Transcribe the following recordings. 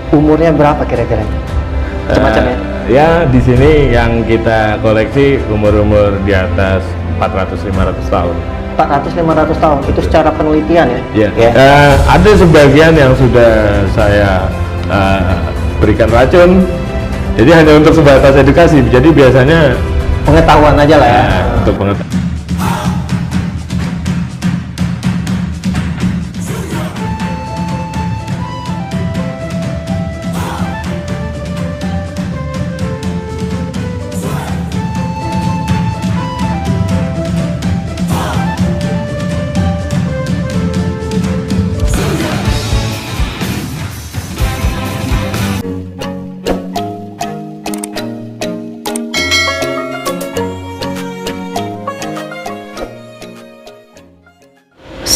Umurnya berapa kira-kira? Macam-macam ya? Ya, di sini yang kita koleksi umur-umur di atas 400-500 tahun. 400-500 tahun, itu secara penelitian ya? Ya. Ada sebagian yang sudah saya berikan racun, jadi hanya untuk sebatas edukasi. Jadi biasanya Pengetahuan aja lah ya? Untuk pengetahuan.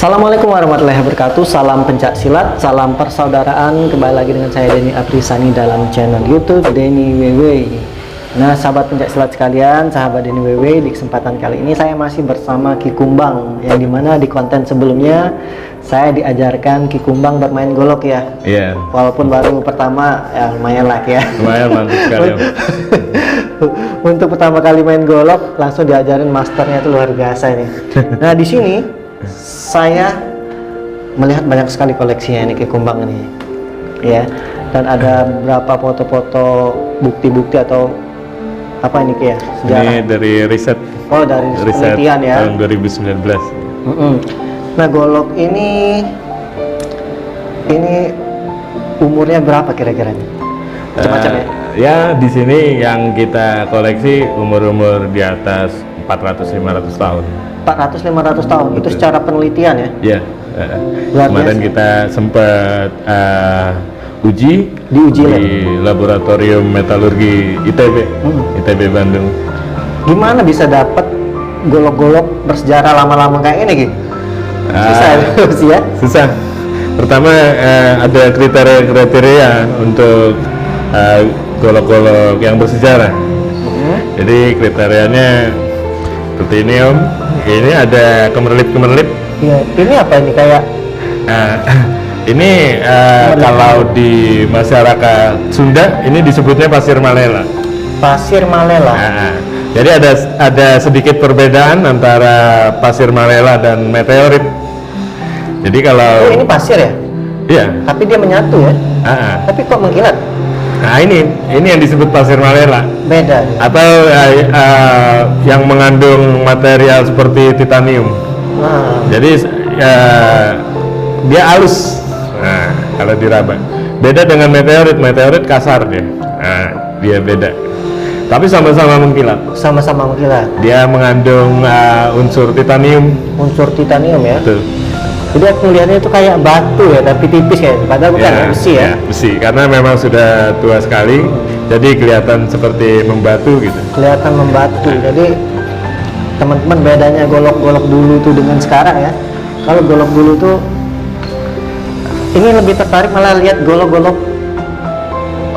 Assalamualaikum warahmatullahi wabarakatuh. Salam pencak silat, salam persaudaraan. Kembali lagi dengan saya Denny Aprisani dalam channel YouTube Denny WW. Nah, sahabat pencak silat sekalian, sahabat Denny WW, di kesempatan kali ini saya masih bersama Ki Kumbang, yang dimana di konten sebelumnya saya diajarkan Ki Kumbang bermain golok ya. Iya. Walaupun baru pertama, ya lumayan lah ya. Lumayan mantap sekali. Untuk pertama kali main golok langsung diajarin masternya, itu luar biasa ini. Nah, di sini saya melihat banyak sekali koleksinya ini Ki Kumbang ini ya, dan ada berapa foto-foto bukti-bukti atau apa ini Ki ya, sejarah. Ini dari riset. Oh, dari riset penelitian ya, tahun 2019. Nah, golok ini umurnya berapa kira-kira nih? Macam-macam ya? Ya, di sini yang kita koleksi umur-umur di atas 400-500 tahun. 400-500 tahun. Itu secara penelitian ya? Iya. Kemarin kita sempat uji diuji di laboratorium metalurgi ITB, ITB Bandung. Gimana bisa dapat golok-golok bersejarah lama-lama kayak ini, Ki? Susah ya? Susah. Pertama ada kriteria untuk golok-golok yang bersejarah. Jadi kriterianya plutonium. Ini ada kemerlip. Ya, ini apa ini kayak? Ini kalau di masyarakat Sunda ini disebutnya pasir malela. Pasir malela. Jadi ada sedikit perbedaan antara pasir malela dan meteorit. Jadi kalau ini pasir ya? Iya. Tapi dia menyatu ya? Tapi kok mengkilat? Nah, ini yang disebut pasir malela. Beda. Atau yang mengandung material seperti titanium. Jadi dia halus. Nah, kalau diraba. Beda dengan meteorit kasar dia. Nah, dia beda. Tapi sama-sama mengkilat. Sama-sama mengkilat. Dia mengandung unsur titanium. Unsur titanium ya? Betul. Jadi aku melihatnya itu kayak batu ya, tapi tipis kayak, padahal bukan ya, besi ya? Besi, karena memang sudah tua sekali, jadi kelihatan seperti membatu gitu. Kelihatan membatu. Jadi teman-teman, bedanya golok-golok dulu tuh dengan sekarang ya. Kalau golok dulu tuh, ini lebih tertarik malah lihat golok-golok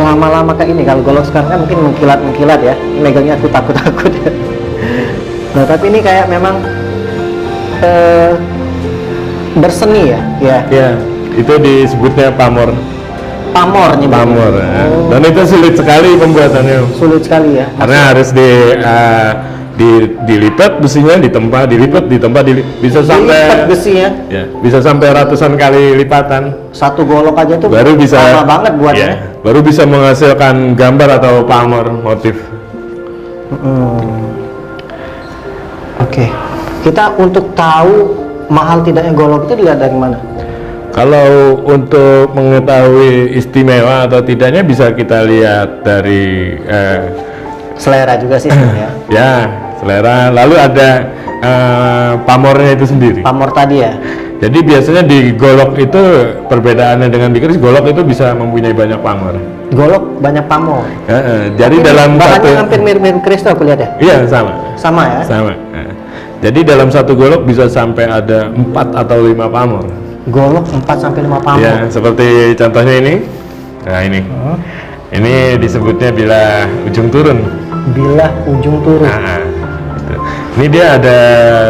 lama-lama kayak ini. Kalau golok sekarang kan mungkin mengkilat ya, megangnya aku takut-takut ya. Nah, tapi ini kayak memang berseni ya? Ya, itu disebutnya pamor. Pamor nyebutnya? Pamor. Dan itu sulit sekali pembuatannya. Sulit sekali ya? Karena harus dilipat besinya, ditempa, bisa sampai dilipat besinya? Ya, bisa sampai ratusan kali lipatan. Satu golok aja tuh baru bisa lama banget buatnya. Ya, baru bisa menghasilkan gambar atau pamor motif. Oke. Kita untuk tahu mahal tidaknya golok itu dilihat dari mana? Kalau untuk mengetahui istimewa atau tidaknya bisa kita lihat dari selera juga sih sebenarnya. Ya, selera. Lalu ada pamornya itu sendiri. Pamor tadi ya. Jadi biasanya di golok itu perbedaannya dengan bikeris, golok itu bisa mempunyai banyak pamor. Golok banyak pamor. Jadi dalam bahannya hampir mirip-mirip keris tuh aku lihat ya. Iya, sama. Sama ya. Sama. Jadi dalam satu golok bisa sampai ada 4 atau 5 pamor. Golok 4 sampai 5 pamor. Ya, seperti contohnya ini. Nah, ini. Ini disebutnya bilah ujung turun. Bilah ujung turun. Gitu. Ini dia ada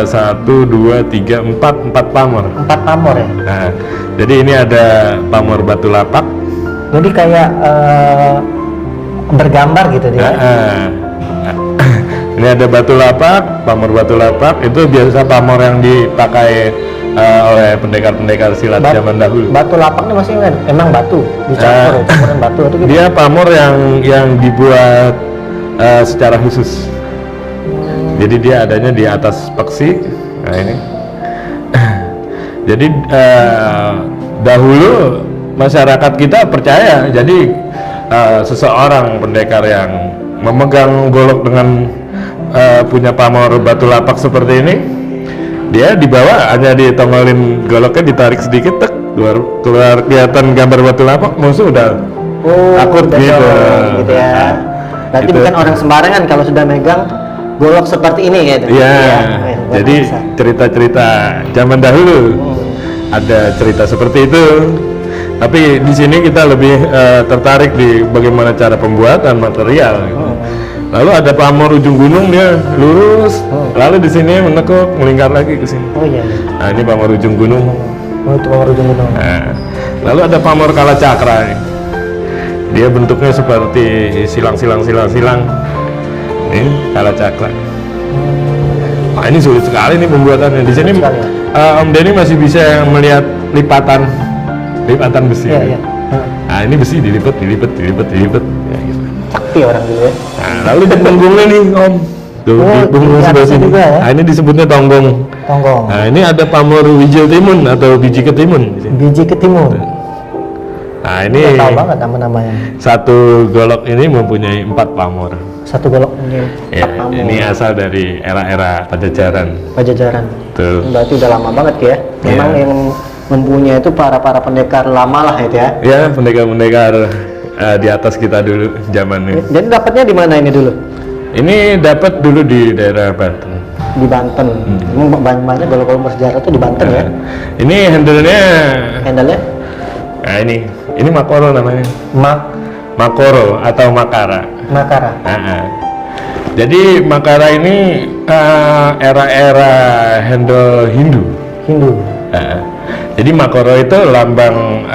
1, 2, 3, 4 pamor. 4 pamor ya. Nah, jadi ini ada pamor batu lapak. Jadi kayak bergambar gitu dia. Ini ada batu lapak, pamor batu lapak. Itu biasa pamor yang dipakai oleh pendekar-pendekar silat zaman dahulu. Batu lapak ini maksudnya emang batu dicampur, campuran batu atau gitu? Dia pamor yang dibuat secara khusus. Jadi dia adanya di atas peksi. Nah ini. Jadi dahulu masyarakat kita percaya. Jadi seseorang pendekar yang memegang golok dengan punya pamor batu lapak seperti ini, dia dibawa hanya ditongolin goloknya, ditarik sedikit, tek, keluar kelihatan gambar batu lapak, musuh udah takut gitu. Gitu ya. Berarti Gitu. bukan orang sembarangan kalau sudah megang golok seperti ini gitu. Iya. Jadi biasa. cerita-cerita zaman dahulu ada cerita seperti itu. Tapi di sini kita lebih tertarik di bagaimana cara pembuatan material. Gitu. Lalu ada pamor ujung gunung, dia lurus. Lalu di sini menekuk, melingkar lagi ke sini. Oh iya. Nah ini pamor ujung gunung. Oh itu pamor ujung gunung. Nah, lalu ada pamor kala cakra. Dia bentuknya seperti silang. Ini kala cakra. Nah, ini sulit sekali nih pembuatannya. Di sini Om Denny masih bisa melihat lipatan besi. Iya, iya. Nah ini besi dilipat. Ya, gitu. Sakti orang dulu ya. Nah, lalu di punggungnya nih Om. Tuh, Oh, di punggung di sebelah atasnya sini. juga ya? Nah ini disebutnya tonggong. Tonggong. Nah ini ada pamor wijil timun atau biji ketimun. Biji ketimun. Nah ini Nggak tahu banget nama-namanya. satu golok ini mempunyai 4 pamor. Satu golok ini. Ya, 4 pamor. ini asal dari era-era Pajajaran. Pajajaran. Tuh. Berarti udah lama banget ya. Memang Iya. yang mempunyai itu para pendekar lama lah itu ya. Ya, pendekar-pendekar di atas kita dulu zaman ini. Jadi dapatnya di mana ini dulu? Ini dapat dulu di daerah Banten. Di Banten. Memang banyak golok-golok bersejarah itu di Banten ya. Ini handle-nya, Handle-nya nah ini Makoro namanya. Makoro atau Makara. Makara. Jadi Makara ini era-era handle Hindu. Jadi Makoro itu lambang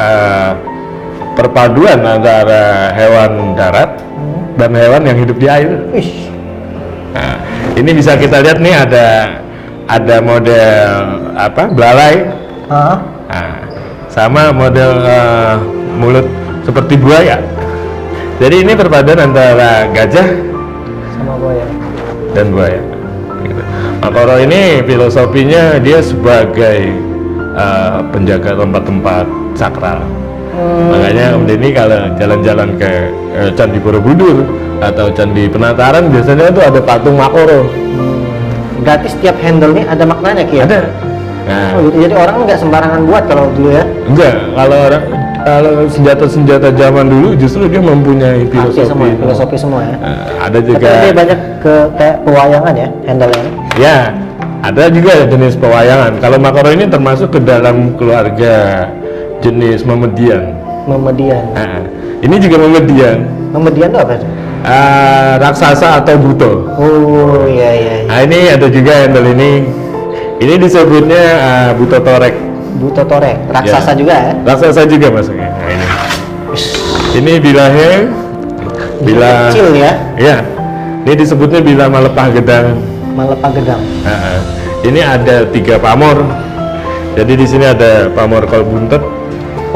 perpaduan antara hewan darat dan hewan yang hidup di air. Wih. Nah, ini bisa kita lihat nih ada model belalai. Nah, sama model mulut seperti buaya. Jadi ini perpaduan antara gajah Sama buaya. dan buaya. Gitu. Makoro ini filosofinya dia sebagai penjaga tempat-tempat sakral. Makanya Om Denny kalau jalan-jalan ke Candi Borobudur atau Candi Penataran biasanya itu ada patung Makoro. Berarti setiap handle-nya ada maknanya Ki ya? Ada. Nah, Oh gitu. Jadi orang nggak sembarangan buat kalau dulu ya? enggak, kalau senjata-senjata zaman dulu justru dia mempunyai Arti semua, filosofi. filosofi semua ya? Ada Tapi juga. dia banyak ke kayak pewayangan ya handle-nya? Ya, ada juga jenis pewayangan. Kalau Makoro ini termasuk ke dalam keluarga jenis Memedian. Memedian. Nah, ini juga Memedian. Memedian itu apa? Raksasa atau buto. Oh iya. Nah, ini ada juga handle ini. Ini disebutnya buto torek. Buto torek, raksasa Ya. juga ya? Raksasa juga masuknya. Nah, ini. Ini bilahnya Kecil ya? Ya. Ini disebutnya bila malepah gedang. Malepah gedang. Ini ada 3 pamor. Jadi di sini ada pamor kol buntet.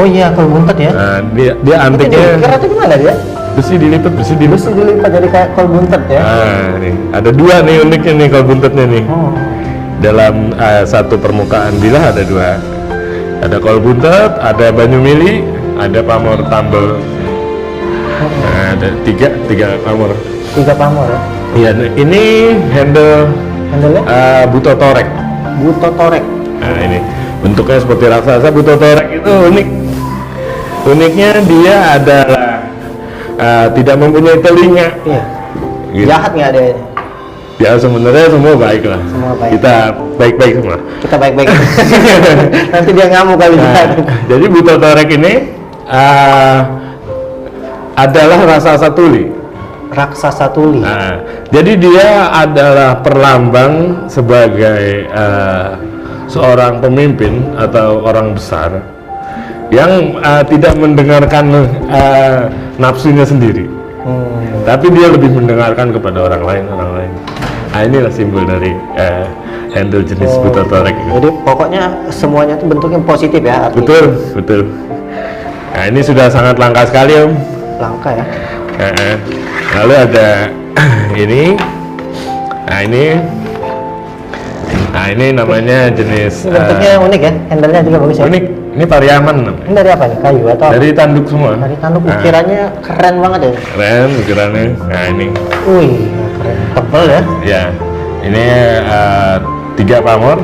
Oh iya, kalau buntet ya? Nah, dia antiknya Keratnya gimana dia? besi dilipat. Besi dilipat jadi kayak kol buntet ya? Nah, nih ada 2 nih uniknya nih kol buntetnya nih. Oh. Dalam satu permukaan bilah ada 2. Ada kol buntet, ada banyu mili, ada pamor tambel. Nah, ada 3 pamor. 3 pamor ya? Iya, ini handle Handle-nya? buto torek. Buto torek. Nah, ini bentuknya seperti raksasa. Buto torek itu unik. Uniknya dia adalah tidak mempunyai telinga. Iya. Gitu. Jahat nggak ada ini? Ya sebenarnya semua baik lah. Semua baik. Kita baik-baik semua. Kita baik-baik. Nanti dia ngamuk kali Nah, jadi buto torek ini adalah raksasa tuli. Raksasa tuli. Nah, jadi dia adalah perlambang sebagai seorang pemimpin atau orang besar yang tidak mendengarkan nafsunya sendiri, tapi dia lebih mendengarkan kepada orang lain. Nah, inilah simbol dari handle jenis Butotorek. Jadi pokoknya semuanya itu bentuknya positif ya artinya. Betul. Nah, ini sudah sangat langka sekali, Om. Langka ya. Lalu ada ini. Nah, ini namanya jenis Ini bentuknya unik ya, handle-nya juga bagus ya. unik. Ini Pariaman namanya. Ini dari apa nih? Kayu atau Dari tanduk semua. dari tanduk? Ukirannya keren banget ya. Keren ukirannya. Nah, ini. Wih, keren. Tebel ya. Ya, ini 3 pamor.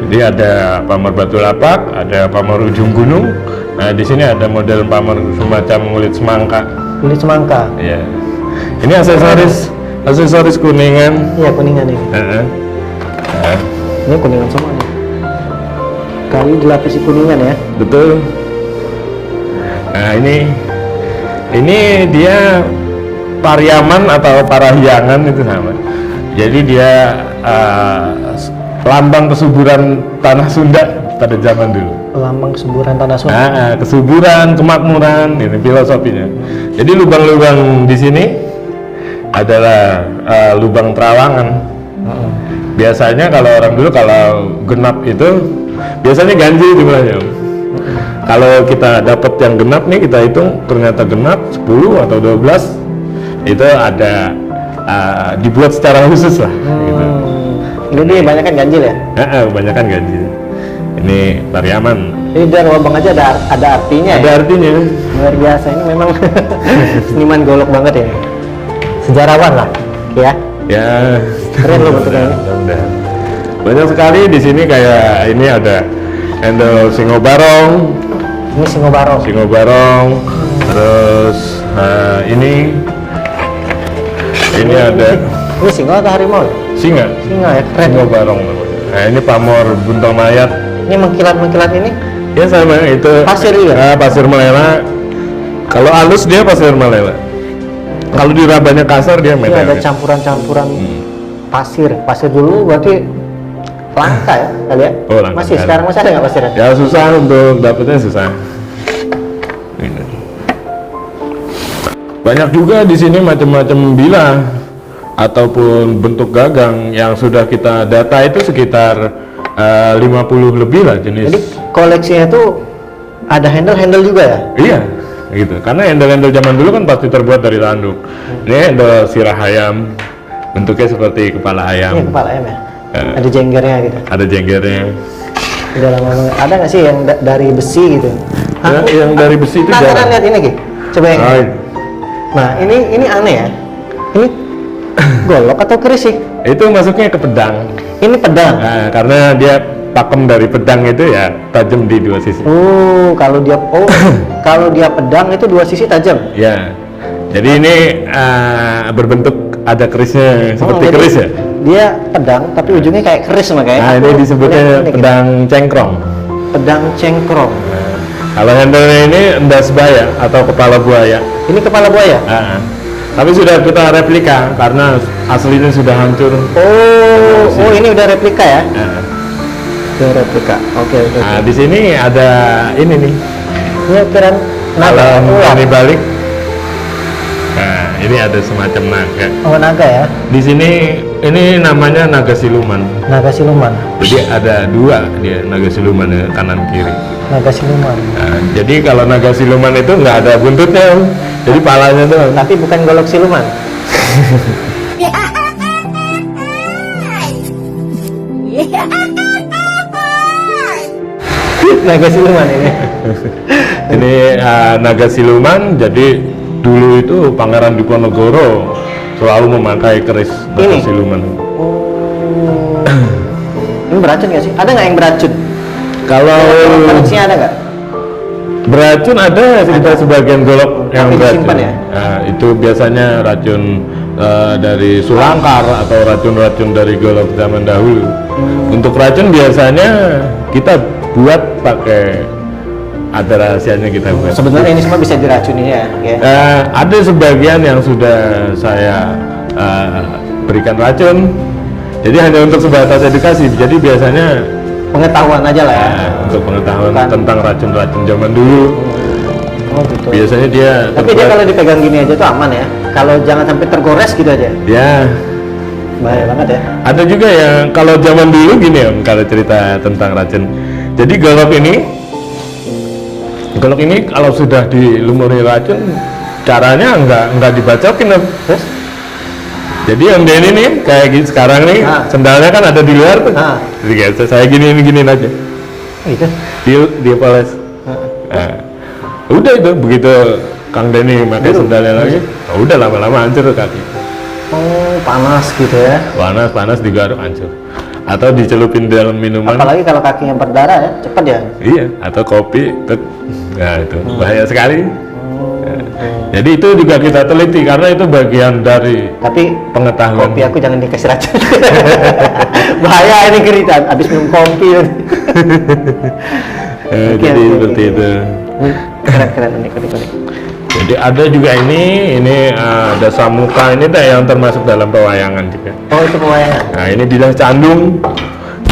Jadi ada pamor batu lapak, ada pamor ujung gunung. Nah, di sini ada model pamor semacam kulit semangka. Kulit semangka. Ya. Ini aksesoris kuningan. Iya, kuningan ini. Nah, Ini kuningan semua nih. Kayu dilapisi kuningan ya. betul. Nah, ini dia Pariaman atau Parahyangan itu sama. Jadi dia lambang kesuburan tanah Sunda pada zaman dulu. Lambang kesuburan tanah Sunda. Nah, kesuburan, kemakmuran, ini filosofinya. Jadi lubang-lubang di sini adalah lubang terawangan. Biasanya kalau orang dulu kalau genap itu biasanya ganjil jumlahnya. Kalau kita dapat yang genap nih, kita hitung ternyata genap 10 atau 12 itu ada dibuat secara khusus lah. Gitu. Jadi banyak kan ganjil ya? Kebanyakan ganjil. Ini Pariaman. Jadi dari lubang aja ada artinya Ada ya? artinya. Luar biasa, ini memang seniman golok banget ya. Sejarawan lah, ya. Ya. Keren loh bentuknya ini. Mudah-mudahan. Banyak sekali di sini kayak ini ada handle singo barong. Ini singo barong. Terus ini ada Ini singo atau harimau? singa. Singa ya, keren. Singo barong. Nah, ini pamor buntel mayat. Ini mengkilat-mengkilat ini Ya sama itu. Pasir juga? Pasir melela. Kalau halus dia pasir melela. Kalau dirabanya kasar dia ini melela. ada campuran-campuran pasir dulu berarti langka ya kali ya? Oh, langka Masih sekali. sekarang masih ada nggak pasirnya? Ya susah untuk dapetnya susah. Ini. Banyak juga di sini macam-macam bilah ataupun bentuk gagang yang sudah kita data itu sekitar 50 lebih lah jenis. Jadi koleksinya tuh ada handle juga ya? Iya, gitu. Karena handle-handle zaman dulu kan pasti terbuat dari tanduk. Ini handle sirah ayam, bentuknya seperti kepala ayam. Ini kepala ayam ya? Ada jenggernya gitu. Ada jenggernya. Udah lama banget. Ada nggak sih yang dari besi gitu? Ya, yang dari besi itu Penasaran jarang. lihat ini Ki. Coba yang Oh, Nah ini aneh ya. Ini golok atau keris sih? itu masuknya ke pedang. Ini pedang. Nah, karena dia pakem dari pedang itu ya tajam di dua sisi. Kalau dia pedang itu dua sisi tajam. Ya, jadi ini berbentuk ada kerisnya seperti jadi keris ya. Dia pedang tapi ujungnya kayak keris makanya. Nah, ini disebutnya gitu. pedang cengkrong. Pedang cengkrong. Nah, kalau handle ini endas buaya atau kepala buaya. Ini kepala buaya. Tapi sudah kita replika karena aslinya sudah hancur. Oh ini udah replika ya? Nah, Udah replika. Oke. nah, di sini ada ini nih. Ini ukuran naga. Kalau Ular. ini balik, nah ini ada semacam naga. Oh naga ya? Di sini ini namanya naga siluman. Naga siluman. Jadi ada dua dia naga siluman ya, kanan kiri. Naga siluman. Nah, jadi kalau naga siluman itu nggak ada buntutnya, Om. Jadi palanya tuh. Tapi bukan golok siluman. Naga siluman ini. Ini naga siluman. Jadi dulu itu Pangeran Diponegoro selalu memakai keris naga Ini? siluman. Ini beracun nggak sih? Ada nggak yang beracun? Kalau Koleksinya ada nggak? beracun ada sekitar sebagian golok yang Tapi beracun. disimpan ya? Nah, itu biasanya racun dari sulangkar atau racun-racun dari golok zaman dahulu. Untuk racun biasanya kita buat pakai ada rahasianya kita buat. Sebenarnya ini semua bisa diracuni ya. Ada sebagian yang sudah saya berikan racun. Jadi hanya untuk sebatas edukasi. Jadi biasanya pengetahuan aja lah ya. Nah, untuk pengetahuan Bukan. tentang racun-racun zaman dulu. Oh gitu. Biasanya dia Tapi dia kalau dipegang gini aja tuh aman ya. Kalau jangan sampai tergores gitu aja. ya Bahaya banget ya. ada juga yang kalau zaman dulu gini Om, kalau cerita tentang racun. Jadi golok ini kalau sudah dilumuri racun, caranya nggak dibacokin Om. Terus? Jadi Om Denny nih kayak gini sekarang nih, sendalnya kan ada di luar tuh. Jadi kayak saya giniin aja. Gitu. Dia poles. Nah, udah itu begitu Kang Denny pakai sendalnya lagi, udah lama-lama hancur kaki. Oh, panas gitu ya. Panas digaruk hancur. Atau dicelupin dalam minuman. Apalagi kalau kakinya berdarah ya, cepat ya. Iya, atau kopi, nah itu bahaya sekali. Jadi itu juga kita teliti karena itu bagian dari Tapi pengetahuan. kopi aku jangan dikasih racun. Bahaya ini kerita, habis minum kopi. Jadi seperti itu. Keren unik. Jadi ada juga ini ada samuka ini teh yang termasuk dalam pewayangan juga. Oh itu pewayangan. Nah ini bilang candung.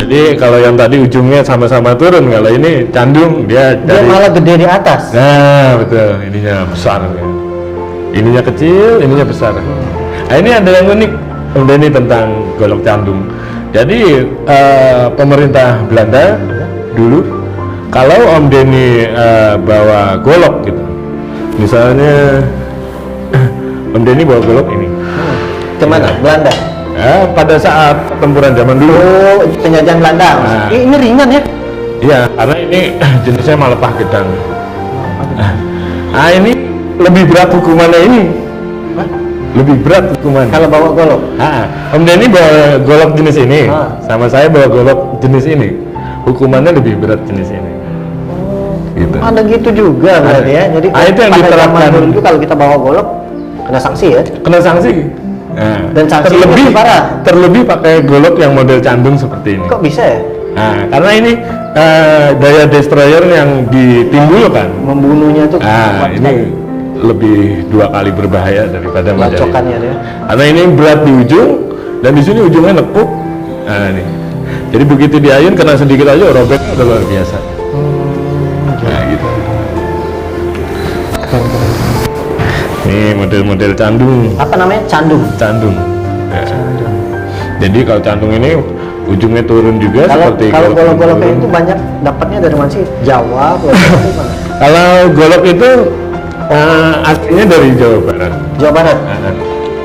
Jadi kalau yang tadi ujungnya sama-sama turun, kalau ini candung dia Dia dari. malah gede di atas. Nah betul, ininya besar. Ininya kecil, ininya besar. Nah ini ada yang unik, ini tentang golok candung. Jadi pemerintah Belanda dulu, kalau Om Denny bawa golok gitu, misalnya Om Denny bawa golok ini, Kemana? Belanda. pada saat pertempuran zaman dulu. Oh, penjajahan Belanda. Nah. Ini ringan ya? Iya, karena ini jenisnya malepah gedang. Nah ini lebih berat hukumannya ini. Hah? Lebih berat hukumannya. Kalau bawa golok. Om Denny bawa golok jenis ini, sama saya bawa golok jenis ini. Hukumannya lebih berat jenis ini. Gitu. Ada gitu juga berarti ya. Jadi itu yang pada diterapkan. zaman dulu itu kalau kita bawa golok kena sanksi ya. Kena sanksi. Nah, Dan sanksinya lebih parah. Terlebih pakai golok yang model candung seperti ini. Kok bisa ya? Nah, karena ini daya destroyer yang ditimbulkan. Membunuhnya tuh Nah, kuat ini sekali. lebih 2 kali berbahaya daripada model Bacokannya ini. dia. Karena ini berat di ujung dan di sini ujungnya nekuk. Nah, ini. Jadi begitu diayun kena sedikit aja robek udah luar biasa. Nah, gitu. Ini model-model candung. Apa namanya? Candung. Candung. Ya. Jadi kalau candung ini ujungnya turun juga Kalau seperti golok-golok turun. itu banyak dapatnya dari mana sih? Jawa, Pulau Jawa, mana? Kalau golok itu aslinya dari Jawa Barat. Jawa Barat.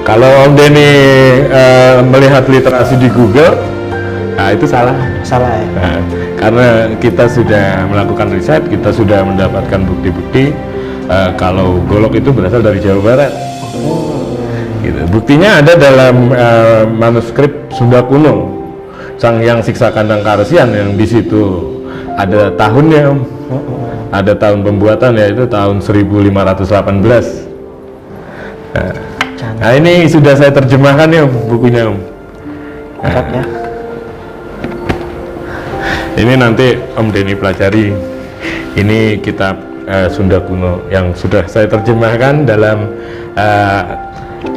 Kalau Om Denny melihat literasi di Google, nah itu salah. Salah ya. Nah, karena kita sudah melakukan riset, kita sudah mendapatkan bukti-bukti kalau golok itu berasal dari Jawa Barat. Gitu. Buktinya ada dalam manuskrip Sunda kuno, Sang Hyang Siksa Kandang Karesian, yang di situ ada tahunnya, Om. Ada tahun pembuatan, yaitu tahun 1518. Nah, ini sudah saya terjemahkan ya, Om, bukunya, Om. Mantap ya. Ini nanti Om Denny pelajari. Ini kitab Sunda kuno yang sudah saya terjemahkan dalam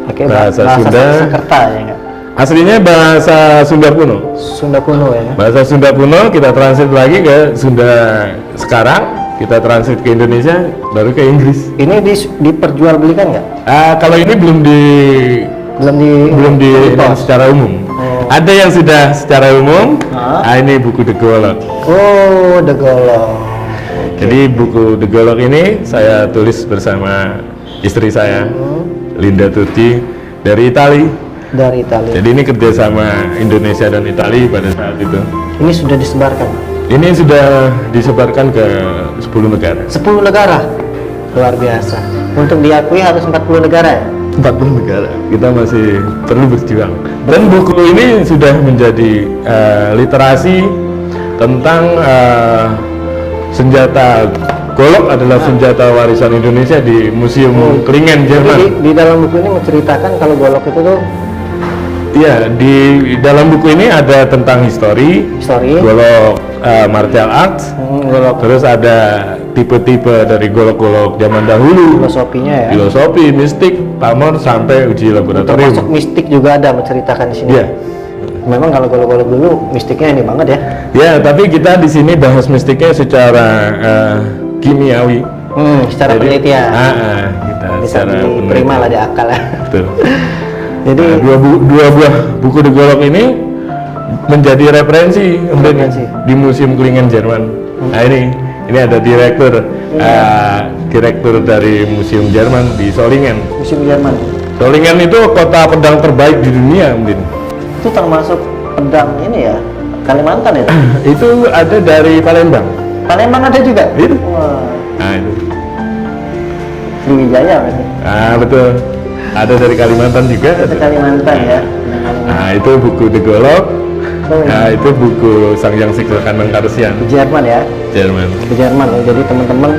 Oke, bahasa Sunda. Sanskerta ya enggak? Aslinya bahasa Sunda kuno. Sunda kuno ya. Bahasa Sunda kuno kita translate lagi ke Sunda sekarang, kita translate ke Indonesia, baru ke Inggris. Ini diperjualbelikan nggak? Kalau ini belum di post. secara umum. Ada yang sudah secara umum. Ini buku The Golok. Oh, The Golok. Jadi buku The Golok ini saya tulis bersama istri saya, Linda Tuti, dari Itali. Dari Italia. Jadi ini kerjasama Indonesia dan Itali pada saat itu. Ini sudah disebarkan. Ini sudah disebarkan ke 10 negara. 10 negara. Luar biasa. Untuk diakui harus 40 negara ya? 40 negara. Kita masih perlu berjuang. Dan buku ini sudah menjadi literasi tentang senjata golok adalah senjata warisan Indonesia di Museum Klingen, Jerman. Jadi di dalam buku ini menceritakan kalau golok itu tuh Iya, di dalam buku ini ada tentang histori golok martial arts, terus ada tipe-tipe dari golok-golok zaman dahulu, filosofinya ya. filosofi, mistik, pamor, sampai uji laboratorium. Termasuk mistik juga ada menceritakan di sini. Iya. Memang kalau golok-golok dulu mistiknya ini banget ya. Ya, tapi kita di sini bahas mistiknya secara kimiawi. Secara penelitian. Kita Bisa secara diterima lah di akal ya. Betul. Jadi dua buah buku The Golok ini menjadi referensi di Museum Klingen Jerman. Nah ini ada direktur dari Museum Jerman di Solingen. Museum Jerman. Solingen itu kota pedang terbaik di dunia, mungkin. Itu termasuk pedang ini ya, Kalimantan ya? Itu ada dari Palembang. Palembang ada juga? Itu. Wah, Nah itu. Sriwijaya berarti. Betul. Ada dari Kalimantan juga. Itu Kalimantan ya. Nah itu buku The Golok. Oh, Nah itu buku Sang Hyang Siksa Kandang Karsian. Jerman ya? Jerman. Di Jerman loh. Jadi teman-teman,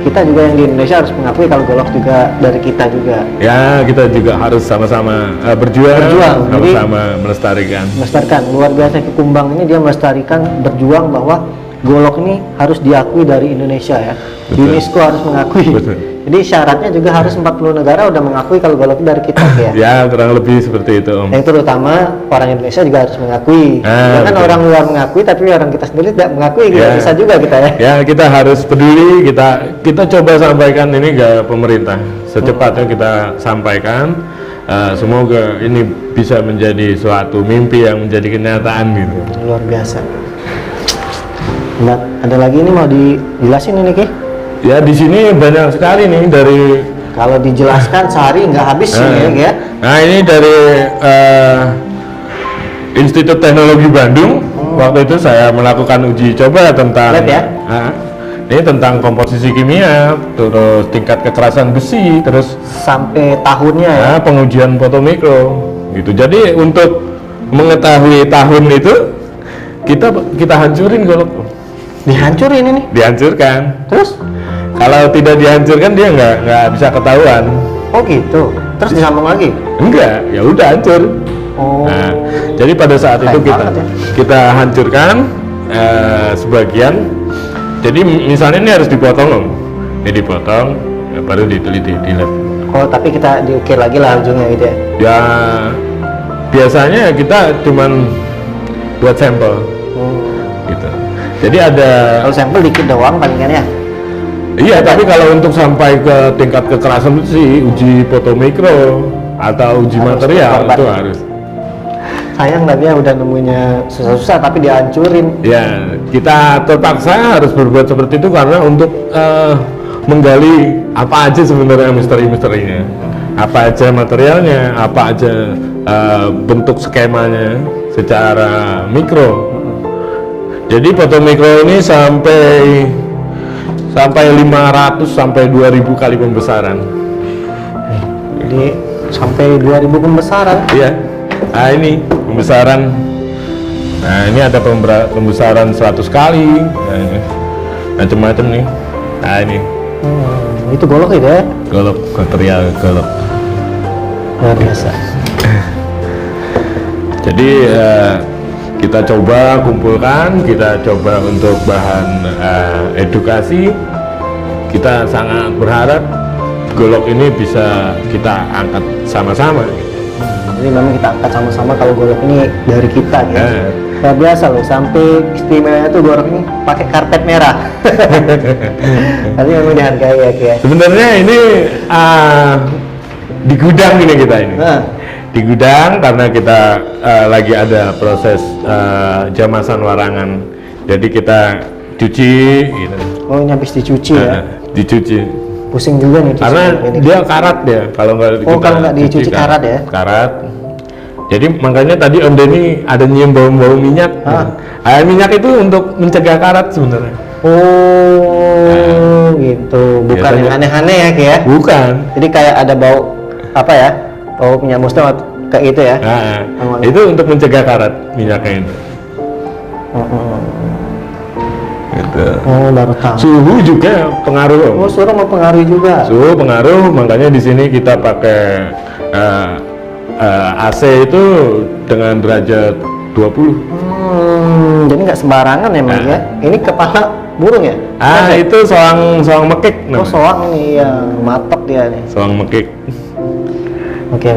kita juga yang di Indonesia harus mengakui kalau golok juga dari kita juga. Ya, kita juga harus sama-sama berjuang, sama-sama melestarikan. Luar biasa Ki Kumbang ini, dia melestarikan, berjuang bahwa golok ini harus diakui dari Indonesia ya. Betul. UNESCO harus mengakui. Betul. Jadi syaratnya juga harus 40 negara udah mengakui kalau golok itu dari kita ya. Ya, kurang lebih seperti itu, Om. Yang terutama orang Indonesia juga harus mengakui. Jangan betul. orang luar mengakui tapi orang kita sendiri tidak mengakui, bisa juga kita ya. Ya, kita harus peduli, kita coba sampaikan ini ke pemerintah. Secepatnya kita sampaikan. Semoga ini bisa menjadi suatu mimpi yang menjadi kenyataan gitu. Luar biasa. Mbak, ada lagi ini mau dijelasin ini Ki? Ya, di sini banyak sekali nih dari. Kalau dijelaskan sehari nggak habis ini ya. Nah, ini dari Institut Teknologi Bandung. Waktu itu saya melakukan uji coba tentang Lab ya? Ini tentang komposisi kimia, terus tingkat kekerasan besi, terus Sampai tahunnya ya. pengujian fotomikro gitu. Jadi untuk mengetahui tahun itu kita hancurin golok. Dihancurin ini. Dihancurkan. Terus? Kalau tidak dihancurkan dia nggak bisa ketahuan. Oh gitu. Terus disambung lagi? Enggak, ya udah hancur. Oh. Nah, jadi pada saat itu Keren banget ya. kita hancurkan sebagian. Jadi misalnya ini harus dipotong, Om. Ini dipotong, ya baru diteliti di lab. Oh, tapi kita diukir lagi lah ujungnya gitu ya. Ya biasanya kita cuman buat sampel, gitu. Jadi ada. Kalau sampel dikit doang palingan ya. Iya, tapi kalau untuk sampai ke tingkat kekerasan itu sih uji fotomikro atau uji material itu harus. Sayang tapi ya udah nemunya susah-susah tapi dihancurin. Ya, kita terpaksa harus berbuat seperti itu karena untuk menggali apa aja sebenarnya misteri-misterinya, apa aja materialnya, apa aja bentuk skemanya secara mikro. Jadi fotomikro ini sampai 500 sampai 2000 kali pembesaran. Jadi sampai 2000 pembesaran. Iya. Nah, ini pembesaran. Nah, ini ada pembesaran 100 kali. Nah, ini macam-macam nih. Nah, ini Itu golok itu ya? golok, material golok. Luar biasa. Jadi kita coba kumpulkan, kita coba untuk bahan edukasi. Kita sangat berharap golok ini bisa kita angkat sama-sama. Jadi memang kita angkat sama-sama kalau golok ini dari kita gitu. Luar biasa loh, sampai istimewanya tuh golok ini pakai karpet merah. Tapi memang dihargai ya Ki ya. Sebenarnya ini di gudang ini kita ini. Di gudang karena kita lagi ada proses jamasan warangan. Jadi kita cuci gitu. Oh, ini habis dicuci ya. Dicuci. Pusing juga nih. Karena dia karat ya, kalau nggak dicuci karat ya. Karat. Jadi makanya tadi Om Denny ada nyium bau-bau minyak. Air minyak itu untuk mencegah karat sebenarnya. Oh, gitu. Bukan biasanya, yang aneh-aneh ya Ki ya. Bukan. Jadi kayak ada bau apa ya? Bau minyak mustahil kayak itu ya. Itu untuk mencegah karat minyaknya itu. Gitu. Oh, baru tahu. Suhu juga pengaruh. Oh, suhu mempengaruhi juga. Suhu pengaruh, makanya di sini kita pakai AC itu dengan derajat 20. Jadi nggak sembarangan ya, Mas ya. Ini kepala burung ya? Itu soang mekik. Oh, soang ini ya, matok dia nih. Soang mekik. Oke.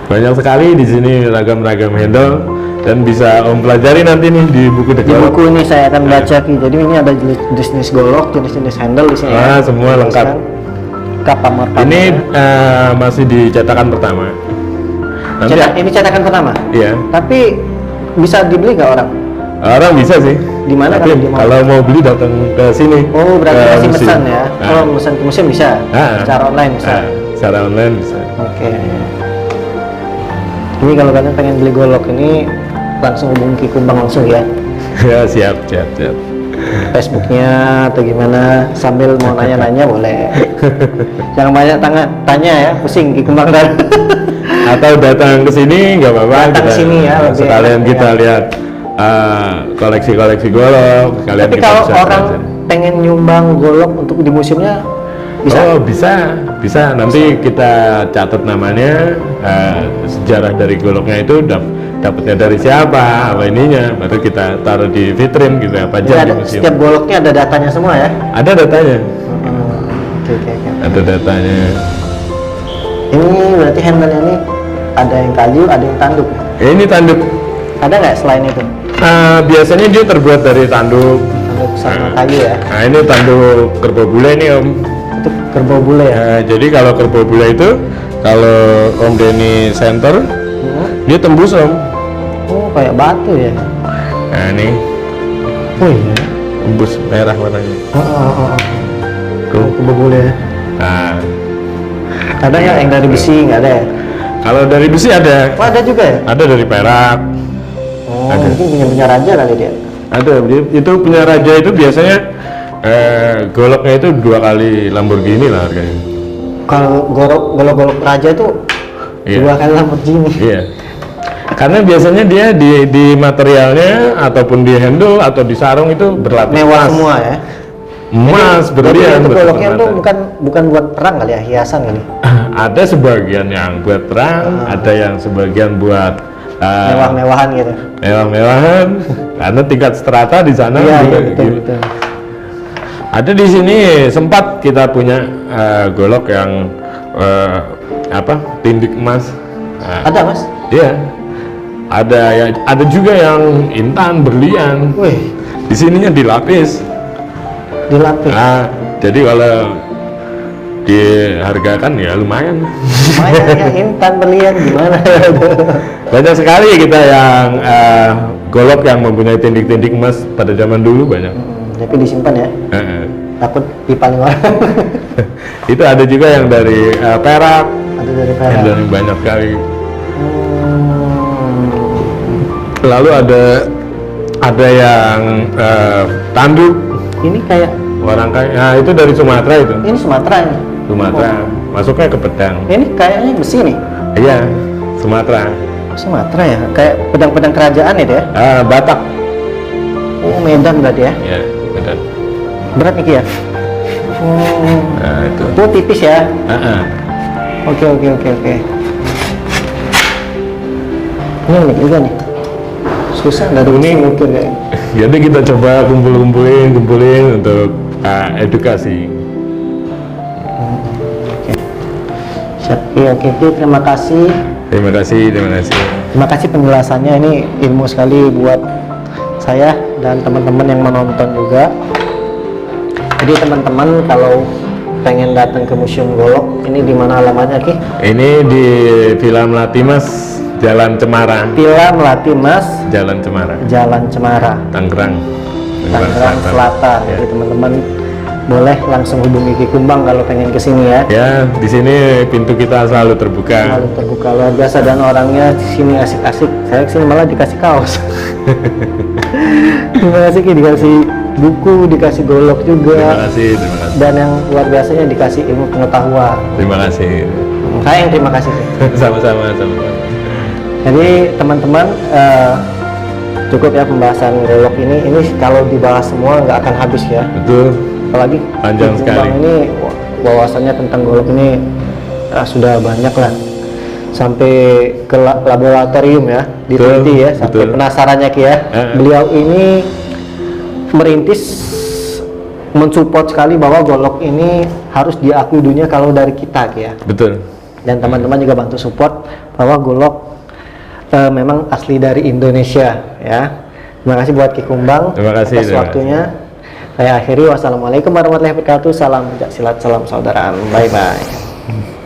Banyak sekali di sini ragam-ragam handle. dan bisa Om pelajari nanti nih di buku The Di Golok. buku ini saya akan baca Ki. Jadi ini ada jenis-jenis golok, jenis-jenis handle di sini. Ah, semua lengkap. Pamor-pamornya. Ini masih di cetakan pertama. Nanti Ini cetakan pertama. iya. Tapi bisa dibeli nggak orang? Orang bisa sih. Di mana Tapi kalau dia mau? kalau mau beli datang ke sini. Oh, berarti ke masih museum. pesan ya. Nah, Kalau pesan ke museum bisa. Secara online bisa. secara online bisa. Oke. Ini kalau kalian pengen beli golok ini langsung hubungi Ki Kumbang langsung ya. Ya, siap. Facebooknya atau gimana, sambil mau nanya-nanya boleh. Jangan banyak tanya ya, pusing Ki Kumbang dan Atau datang ke sini nggak apa-apa. Datang ke sini ya, lebih sekalian enak, kita ya. lihat koleksi-koleksi golok. Sekalian Tapi kita kalau bisa orang belajar. pengen nyumbang golok untuk di museumnya bisa. Oh, bisa. Nanti kita catat namanya, sejarah dari goloknya itu dapatnya dari siapa, apa ininya, baru kita taruh di vitrin gitu, apa Jadi aja di ada, museum. setiap goloknya ada datanya semua ya. Ada datanya, Oke. ada datanya. Ini berarti handle ini ada yang kayu, ada yang tanduk. Ini tanduk. Ada nggak selain itu? Biasanya dia terbuat dari tanduk. Tanduk sama kayu ya. Nah, ini tanduk kerbau bule nih Om. Itu kerbau bule ya. Jadi kalau kerbau bule itu, kalau Om Denny center, dia tembus Om. Oh, kayak batu ya. Nah ini Oh iya. tembus merah warnanya. Oh. Tuh. Kerbau bule. Nah, Ada ya yang dari besi nggak ada ya? kalau dari besi ada. Oh ada juga ya? Ada dari perak. Oh Ada. mungkin punya raja kali dia. Ada. Itu punya raja itu biasanya goloknya itu 2 kali Lamborghini lah harganya. Kalau golok raja itu Iya. 2 kali Lamborghini. Iya. Karena biasanya dia di materialnya ataupun di handle atau di sarung itu berlapis Mewah emas. semua ya. Emas, Jadi berlian, itu goloknya tuh berpermata. bukan buat perang kali ya, hiasan kali. Ada sebagian yang buat perang, ada yang sebagian buat Mewah-mewahan gitu. mewah-mewahan. Karena tingkat strata di sana Iya, juga betul. gitu. Ada di sini sempat kita punya golok yang tindik emas. Nah, Ada mas? iya. Ada juga yang intan berlian. Wih, Di sininya dilapis. dilapis. Nah, jadi kalau dihargakan ya lumayan. Lumayan ya, intan berlian gimana? Banyak sekali kita yang golok yang mempunyai tindik-tindik emas pada zaman dulu banyak. Tapi disimpan ya, takut dipaling orang. Itu ada juga yang dari perak, Ada dari yang perak. dari banyak sekali. Hmm. Lalu ada yang tanduk Ini kayak warangkai. Nah, itu dari Sumatera itu. ini Sumatera ini. Sumatera, masuknya ke pedang. Ini kayaknya besi nih. Iya, Sumatera. Sumatera ya, kayak pedang-pedang kerajaan itu ya. Batak. Oh Medan berarti ya. Ya, benar. Berat nih Ki ya. Nah, itu. Oh tipis ya. Oke. Oke. Ini unik juga nih. Susah nggak ada ini mungkin kayak. Jadi kita coba kumpulin untuk edukasi. Siap. Oke. Terima kasih. Terima kasih. Terima kasih penjelasannya, ini ilmu sekali buat saya dan teman-teman yang menonton juga. Jadi teman-teman kalau pengen datang ke Museum Golok, ini di mana alamatnya Ki? Ini di Villa Melati Mas, Jalan Cemara. Villa Melati Mas, Jalan Cemara, Jalan Cemara, Tangerang. Tangerang Selatan. Ya. Jadi teman-teman boleh langsung hubungi Ki Kumbang kalau pengen kesini ya. Ya, di sini pintu kita selalu terbuka. Selalu terbuka luar biasa dan orangnya di sini asik-asik. Saya kesini malah dikasih kaos. Terima kasih Ki, dikasih buku, dikasih golok Terima juga. kasih. Dan yang luar biasanya dikasih ilmu pengetahuan. Terima kasih. Saya yang terima kasih Ki. Sama-sama. Jadi teman-teman cukup ya pembahasan golok ini. Ini kalau dibahas semua nggak akan habis ya. Betul. Apalagi Panjang Ki sekali. Kumbang ini wawasannya tentang golok ini sudah banyak lah. Sampai ke laboratorium ya, diteliti ya, sampai betul. penasarannya Ki ya. Beliau ini merintis, mensupport sekali bahwa golok ini harus diakui dunia kalau dari kita Ki ya. Betul. Dan teman-teman juga bantu support bahwa golok memang asli dari Indonesia ya. Terima kasih buat Ki Kumbang atas waktunya. Saya akhiri, wassalamualaikum warahmatullahi wabarakatuh. Salam pencaksilat, salam persaudaraan. Bye bye.